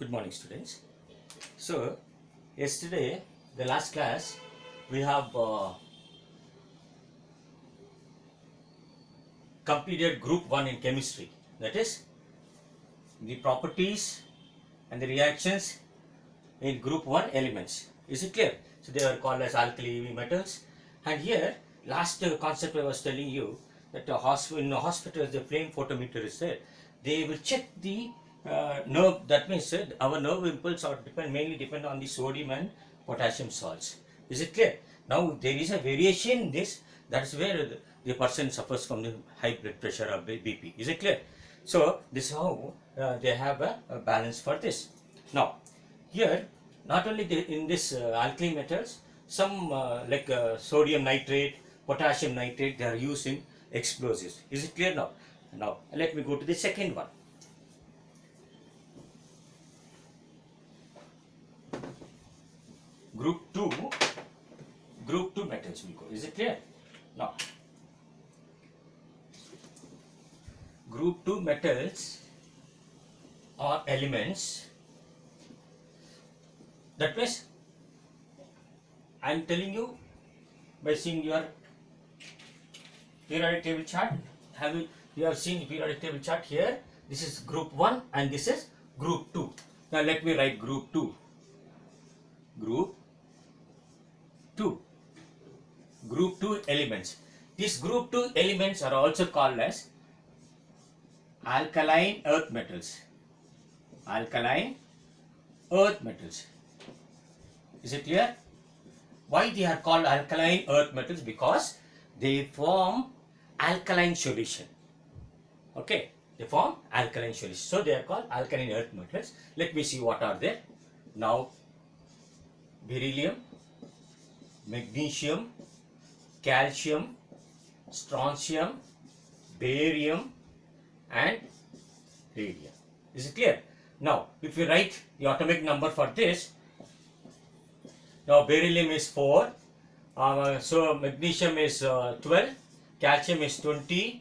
Good morning, students. So, yesterday, the last class, we have completed group 1 in chemistry. That is, the properties and the reactions in group 1 elements. Is it clear? So, they are called as alkali metals. And here, last concept I was telling you that in the hospitals, the flame photometer is there. They will check the nerve. That means our nerve impulse or mainly depend on the sodium and potassium salts. Is it clear? Now, if there is a variation in this, that's where the person suffers from the high blood pressure or BP. Is it clear? So, this is how they have a balance for this. Now, here, not only in this alkali metals, some like sodium nitrate, potassium nitrate, they are used in explosives. Is it clear now? Now, let me go to the second one. Group 2 metals will go. Is it clear? Now, group 2 metals or elements. That means, I am telling you by seeing your periodic table chart. You have seen the periodic table chart here. This is group 1 and this is group 2. Now, let me write group 2. Group 2 elements. These group 2 elements are also called as alkaline earth metals. Alkaline earth metals. Is it clear? Why they are called alkaline earth metals? Because they form alkaline solution. Okay, they form alkaline solution. So they are called alkaline earth metals. Let me see what are there. Now, beryllium, magnesium, calcium, strontium, barium and radium. Is it clear? Now, if you write the atomic number for this, now beryllium is 4, so magnesium is 12, calcium is 20,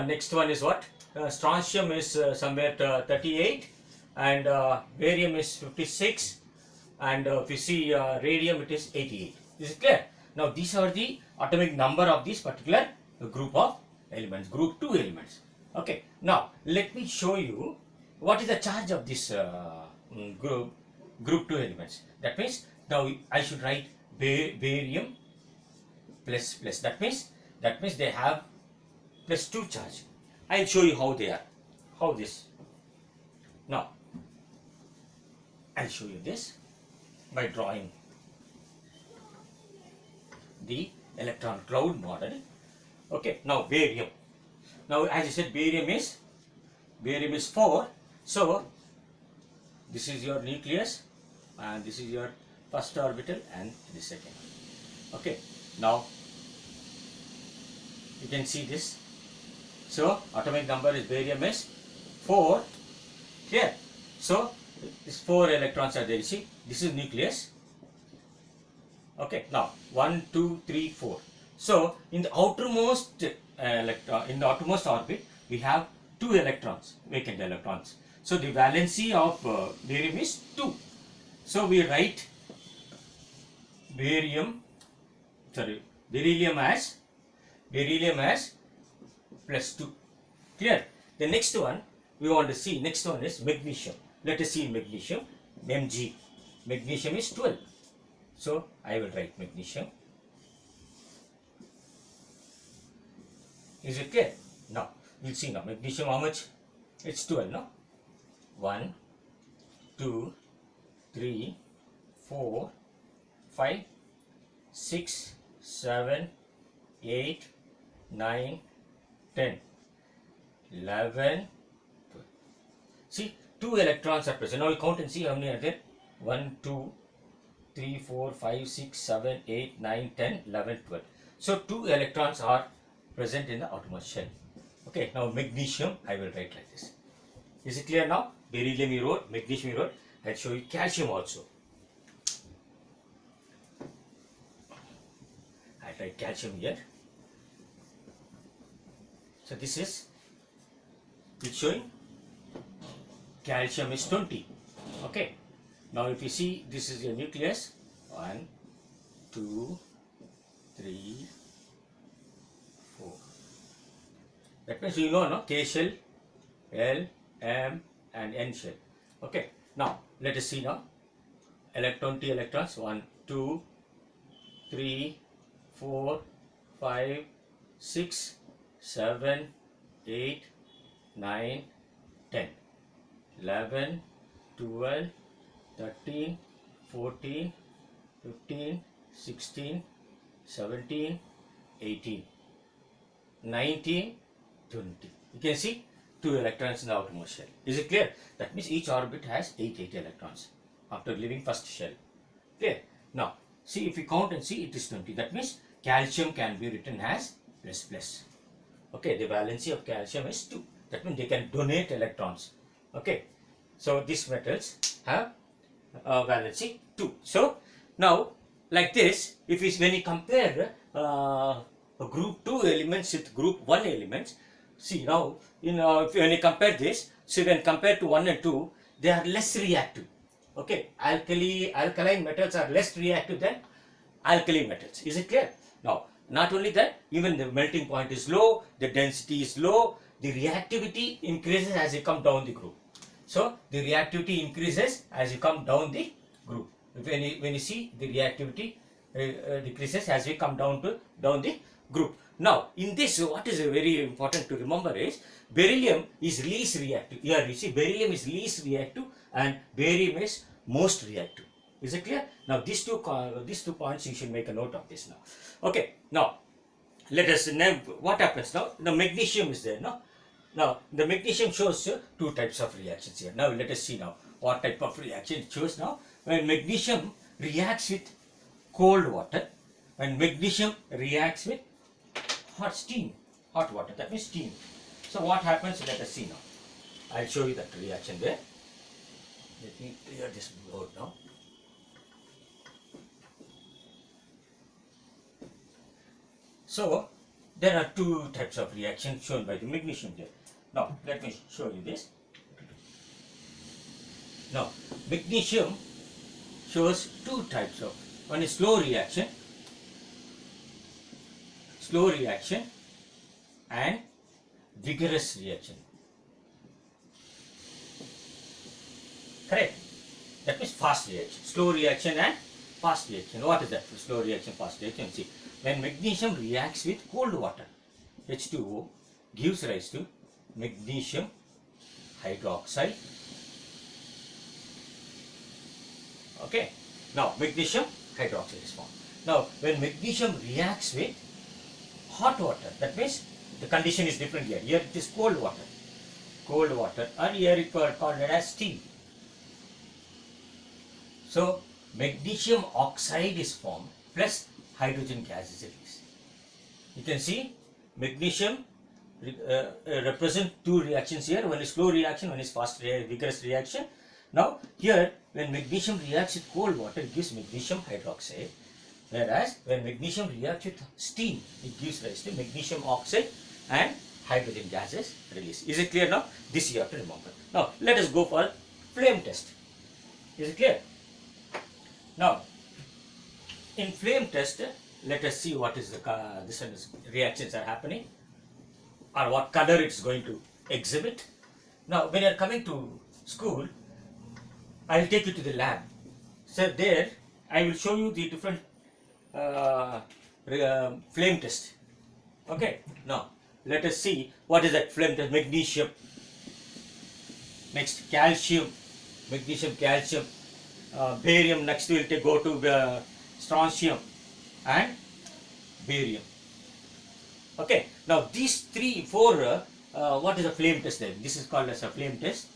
next one is what? Strontium is somewhere 38 and barium is 56 and if you see radium it is 88. Is it clear? Now these are the atomic number of this particular group of elements, group 2 elements. Okay, now let me show you what is the charge of this group 2 elements. That means now I should write barium plus. That means they have plus 2 charge. I will show you how they are. How this. Now I will show you this by drawing the electron cloud model. Okay, now barium. Now as I said, barium is 4. So this is your nucleus and this is your first orbital and the second. Okay, now you can see this. So atomic number is barium is 4. Clear? So these 4 electrons are there. You see, this is nucleus. Okay, now 1, 2, 3, 4. So in the outermost orbit, we have 2 electrons, vacant electrons. So the valency of barium is 2. So we write beryllium as plus 2. Clear? The next one we want to see, next one is magnesium. Let us see magnesium, Mg. Magnesium is 12. So I will write magnesium. Is it clear? Now we'll see now magnesium how much? It's 12, no? 1, 2, 3, 4, 5, 6, 7, 8, 9, 10, 11, 12. See, 2 electrons are present. Now you count and see how many are there. 1, 2, 3, 4, 5, 6, 7, 8, 9, 10, 11, 12. So 2 electrons are present in the outermost shell. Okay, now magnesium I will write like this. Is it clear now? Beryllium you wrote, magnesium you wrote. I'll show you calcium also. I write calcium here. So this is, it's showing calcium is 20. Okay. Now if you see, this is your nucleus. 1, 2, 3, 4. That means you know, no? K shell, L, M and N shell. Okay. Now let us see now. 20 electrons. 1, 2, 3, 4, 5, 6, 7, 8, 9, 10, 11, 12, 13, 14, 15, 16, 17, 18, 19, 20. You can see 2 electrons in the outermost shell. Is it clear? That means each orbit has 8 electrons after leaving first shell. Clear? Now, see, if we count and see, it is 20. That means calcium can be written as ++. Okay, the valency of calcium is 2. That means they can donate electrons. Okay, so these metals have valency 2. So now, like this, if we, when you compare group 2 elements with group 1 elements, see now, when you compare this, see, when compared to 1 and 2, they are less reactive. Okay, alkaline metals are less reactive than alkali metals. Is it clear? Now, not only that, even the melting point is low, the density is low, the reactivity increases as you come down the group. So, the reactivity increases as you come down the group. When you see, the reactivity decreases as we come down the group. Now, in this, what is very important to remember is, beryllium is least reactive. Here you see, beryllium is least reactive and barium is most reactive. Is it clear? Now, these two points, you should make a note of this now. Okay, now, let us name what happens now. The magnesium is there, no? Now, the magnesium shows 2 types of reactions here. Now, let us see now what type of reaction it shows now. When magnesium reacts with cold water, when magnesium reacts with hot water, that means steam. So, what happens? Let us see now. I'll show you that reaction there. Let me clear this board now. So, there are 2 types of reactions shown by the magnesium there. Now, let me show you this. Now, magnesium shows 2 types of, one is slow reaction and vigorous reaction. Correct? That means fast reaction. Slow reaction and fast reaction. What is that? Slow reaction, fast reaction. See, when magnesium reacts with cold water, H2O gives rise to magnesium hydroxide. Okay. Now, magnesium hydroxide is formed. Now, when magnesium reacts with hot water, that means the condition is different here. Here it is cold water. Cold water, and here it was called as steam. So, magnesium oxide is formed plus hydrogen gas is released. You can see magnesium represent 2 reactions here. One is slow reaction, one is fast vigorous reaction. Now, here when magnesium reacts with cold water, it gives magnesium hydroxide. Whereas when magnesium reacts with steam, it gives rise to magnesium oxide and hydrogen gases released. Is it clear now? This you have to remember. Now, let us go for flame test. Is it clear? Now, in flame test, let us see what is the reactions are happening, or what color it's going to exhibit. Now, when you are coming to school, I will take you to the lab. So there, I will show you the different flame test. Okay. Now, let us see what is that flame test. Magnesium. Next, calcium. Magnesium, calcium. Barium. Next, we will go to strontium and barium. Okay. Now, these 3, 4. What is a flame test then? This is called as a flame test.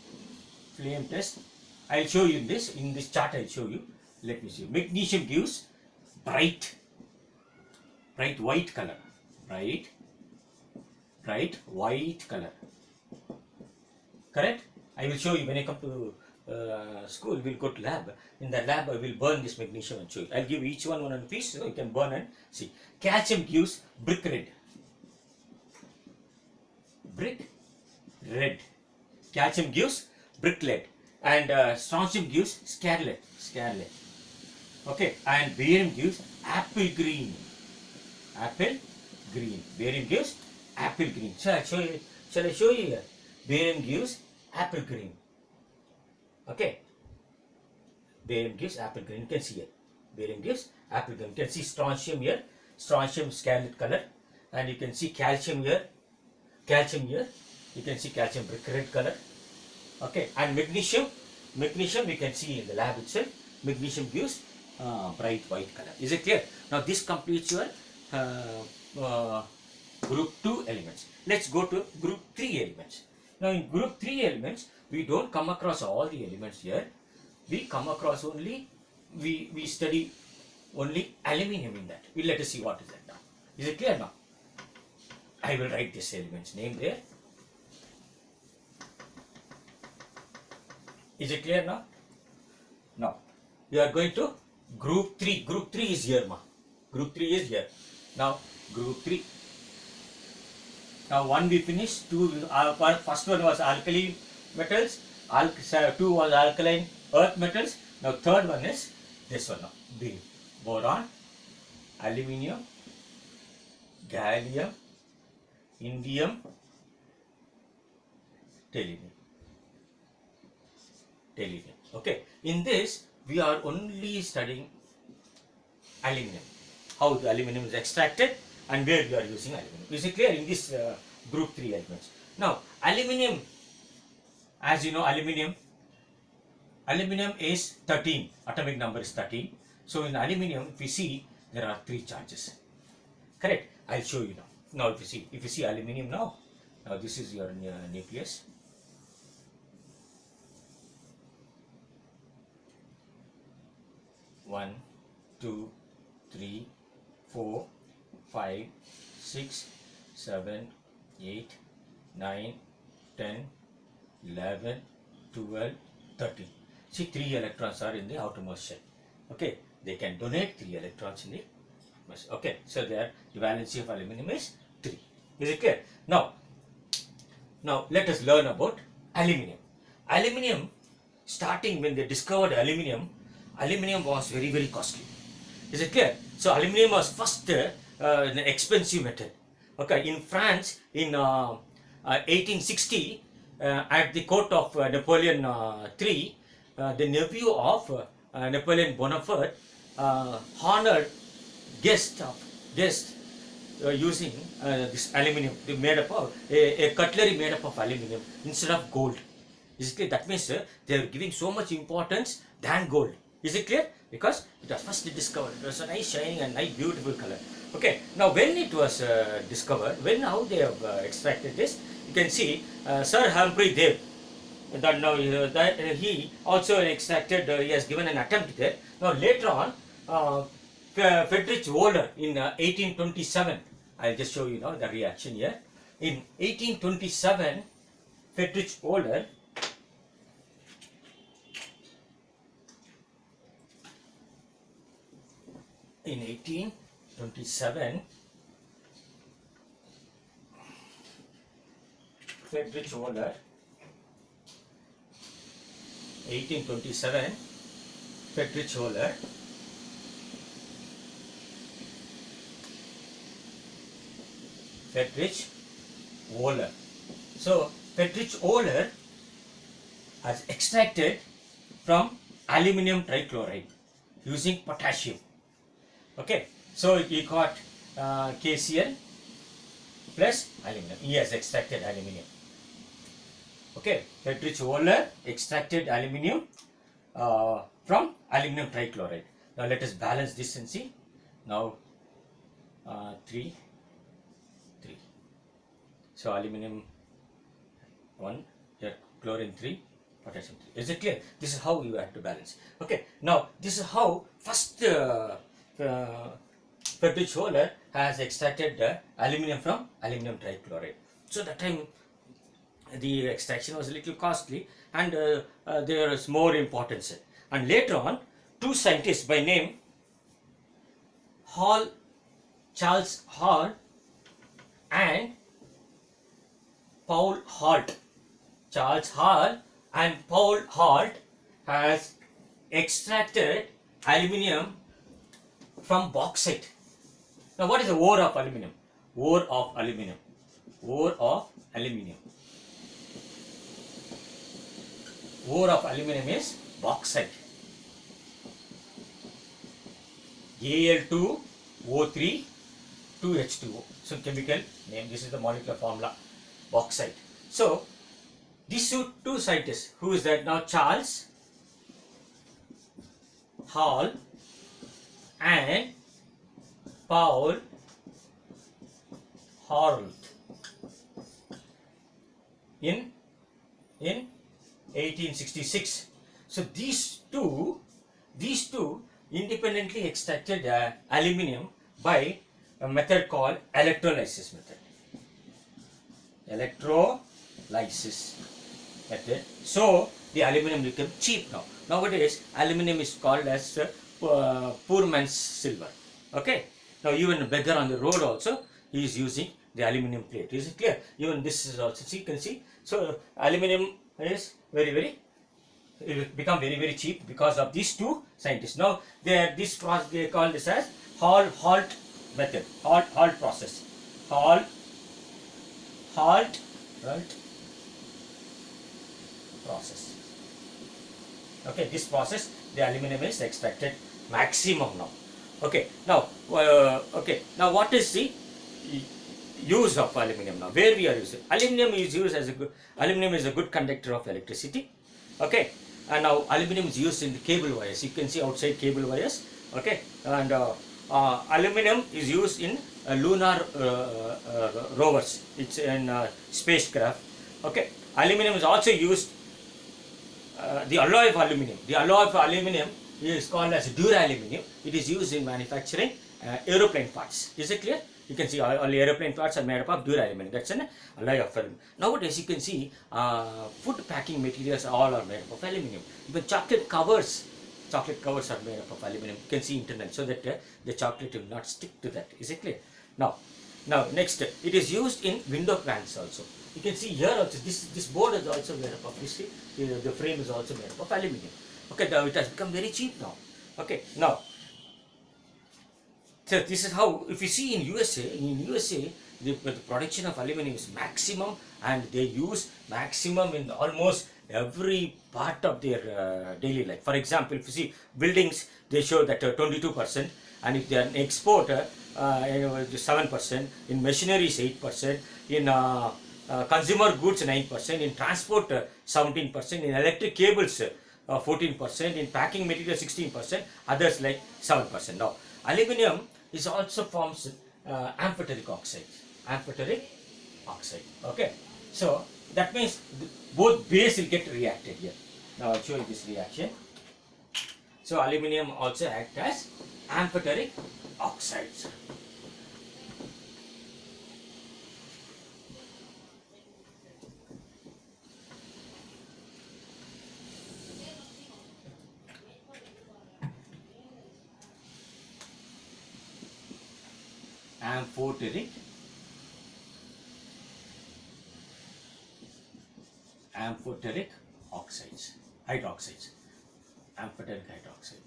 Flame test. I will show you this. In this chart, I will show you. Let me see. Magnesium gives bright white color. Bright white color. Correct? I will show you when I come to school. We will go to lab. In the lab, I will burn this magnesium and show you. I will give each one piece so you can burn and see. Calcium gives brick red. Brick red. Calcium gives brick red. and strontium gives scarlet. Okay, and barium gives apple green. Barium gives apple green. Shall I show you here? Barium gives apple green. Okay, barium gives apple green. You can see here. Barium gives apple green. You can see strontium here. Strontium scarlet color, and you can see calcium here. You can see calcium brick red color. Okay, and magnesium we can see in the lab itself. Magnesium gives bright white color. Is it clear? Now this completes your group 2 elements. Let's go to group 3 elements. Now in group 3 elements, we don't come across all the elements here. We come across only, we study only aluminium in that. Let us see what is that now. Is it clear now? I will write this element's name there. Is it clear now? Now, we are going to group 3. Group 3 is here, ma. Group 3 is here. Now, group 3. Now, one we finished. First one was alkali metals. 2 was alkaline earth metals. Now, third one is this one now. B. Boron, aluminium, gallium, indium, tellurium. Okay. In this, we are only studying aluminum. How the aluminum is extracted and where we are using aluminum. Is it clear in this group 3 elements? Now, aluminum, as you know, aluminum is 13. Atomic number is 13. So, in aluminum, if you see, there are 3 charges. Correct? I'll show you now. Now, if you see aluminum now this is your nucleus. One, 2, 3, 4, 5, 6, 7, 8, 9, 10, 11, 12, 13. See, 3 electrons are in the outermost shell. Okay, they can donate 3 electrons in the outermost. Okay, so there the valency of aluminum is 3. Is it clear? Now let us learn about aluminum. Aluminum, starting when they discovered aluminum was very, very costly. Is it clear? So aluminum was first an expensive metal. Okay, in France in 1860, at the court of Napoleon III, the nephew of Napoleon Bonaparte honored guests using this aluminum, made up of a cutlery made up of aluminum instead of gold. Is it clear? That means they are giving so much importance than gold. Is it clear? Because it was first discovered. It was a nice shining and nice beautiful color. Okay. Now when it was discovered, how they have extracted this, you can see Sir Humphrey Davy. That he also extracted. He has given an attempt there. Now later on, Friedrich Wohler in 1827. I'll just show you now the reaction here. In 1827, Friedrich Wohler in 1827, Friedrich Wohler, 1827, Friedrich Wohler So Friedrich Wohler has extracted from aluminum trichloride using potassium. Okay, so he got KCl plus aluminum. He has extracted aluminum. Okay, Friedrich Wohler extracted aluminum from aluminum trichloride. Now let us balance this and see. Now 3. So aluminum 1, here chlorine 3, potassium 3. Is it clear? This is how you have to balance. Okay, now this is how first Friedrich Wohler has extracted aluminum from aluminum trichloride. So that time the extraction was a little costly and there is more importance. And later on, 2 scientists by name Charles Hall and Paul Halt. Charles Hall and Paul Holt has extracted aluminium from bauxite. Now, what is the ore of aluminium? Ore of aluminium. Ore of aluminium. Ore of aluminium is bauxite. Al2O3 2H2O. So chemical name. This is the molecular formula. Bauxite. So these two scientists, who is that now? Charles Hall and Paul Holt in 1866. So these two independently extracted aluminium by a method called electrolysis method. Electrolysis method. So the aluminium became cheap now. Nowadays aluminium is called as poor man's silver. Okay. Now even a beggar on the road also, he is using the aluminium plate. Is it clear? Even this is also, see, you can see. So aluminium is very it will become very cheap because of these two scientists. Now they call this as Holt method, Holt process, Holt process. Okay, this process the aluminium is extracted maximum now. Okay, now now what is the use of aluminium now? Where we are using aluminium is used as aluminium is a good conductor of electricity. Okay, and now aluminium is used in the cable wires. You can see outside cable wires. Okay, and aluminium is used in lunar rovers. It's in spacecraft. Okay, aluminium is also used. The alloy of aluminium. The alloy of aluminium is called as duraluminium. It is used in manufacturing aeroplane parts. Is it clear? You can see all aeroplane parts are made up of duraluminium. That's an alloy of aluminum. Nowadays, you can see food packing materials all are made up of aluminum. Even chocolate covers are made up of aluminum. You can see internal, so that the chocolate will not stick to that. Is it clear? Now next, it is used in window fans also. You can see here also, this board is also made up of this. The frame is also made up of aluminum. Okay, now it has become very cheap now. Okay, now. So this is how, if you see in USA, the production of aluminum is maximum, and they use maximum in almost every part of their daily life. For example, if you see buildings, they show that 22%, and if they are an exporter, 7%, in machineries 8%, in consumer goods 9%, in transport 17%, in electric cables 14%, in packing material 16%, others like 7%. Now, aluminium is also forms amphoteric oxide. Okay, so that means both base will get reacted here. Now I'll show you this reaction. So aluminium also acts as amphoteric oxides. Amphoteric oxides, hydroxides, amphoteric hydroxide.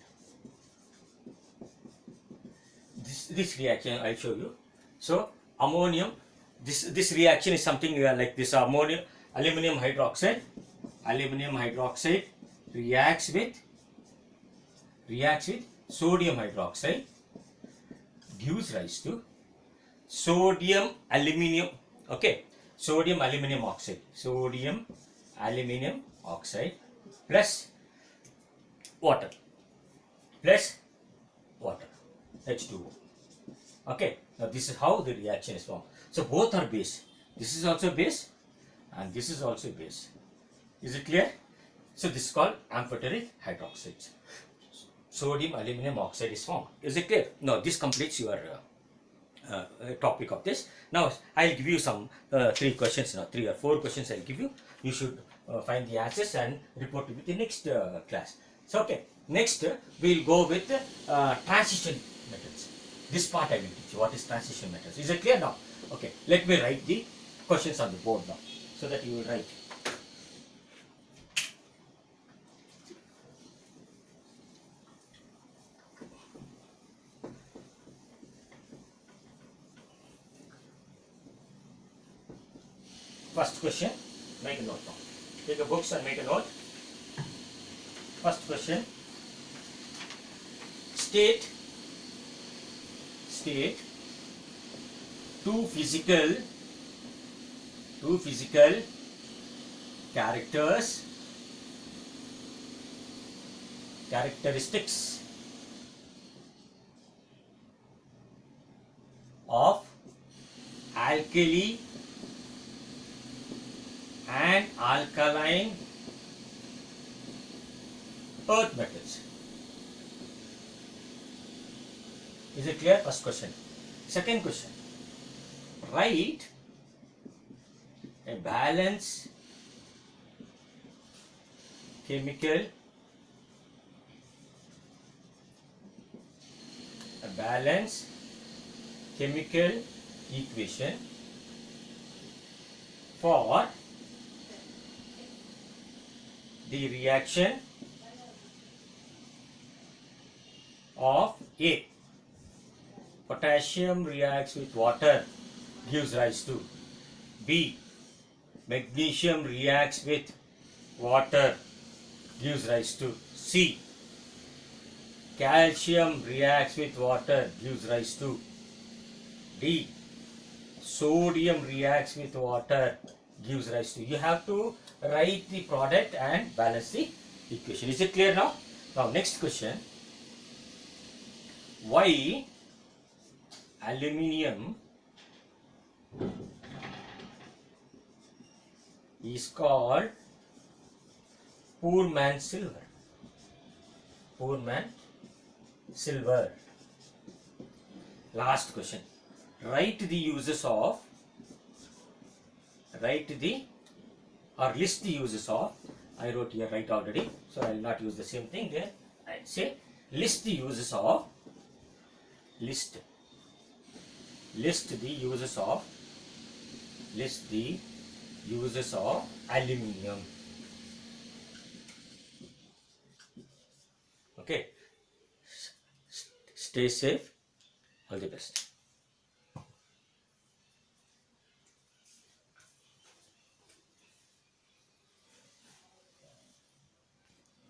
This reaction I'll show you. So ammonium, this reaction is something like this. Aluminum hydroxide reacts with sodium hydroxide, gives rise to sodium aluminium. Okay, sodium aluminium oxide plus water H2O. Okay, now this is how the reaction is formed. So both are base. This is also base and this is also base. Is it clear? So this is called amphoteric hydroxides. Sodium aluminium oxide is formed. Is it clear? Now this completes your topic of this. Now I'll give you some 3 questions now, 3 or 4 questions I'll give you. You should find the answers and report to me the next class. So okay, next we'll go with transition methods. This part I will teach you what is transition methods. Is it clear now? Okay, let me write the questions on the board now so that you will write. First question, make a note now. Take a books and make a note. First question, state two physical characteristics of alkali and alkaline earth metals. Is it clear? First question. Second question, write a balanced chemical equation for the reaction of A. Potassium reacts with water, gives rise to. B. Magnesium reacts with water, gives rise to. C. Calcium reacts with water, gives rise to. D. Sodium reacts with water, gives rise to. You have to write the product and balance the equation. Is it clear now? Now next question. Why aluminium is called poor man's silver? Poor man silver. Last question. Write the uses of, list the uses of, I wrote here right already, so I will not use the same thing there. I will say list the uses of, list the uses of aluminium. Okay. Stay safe. All the best.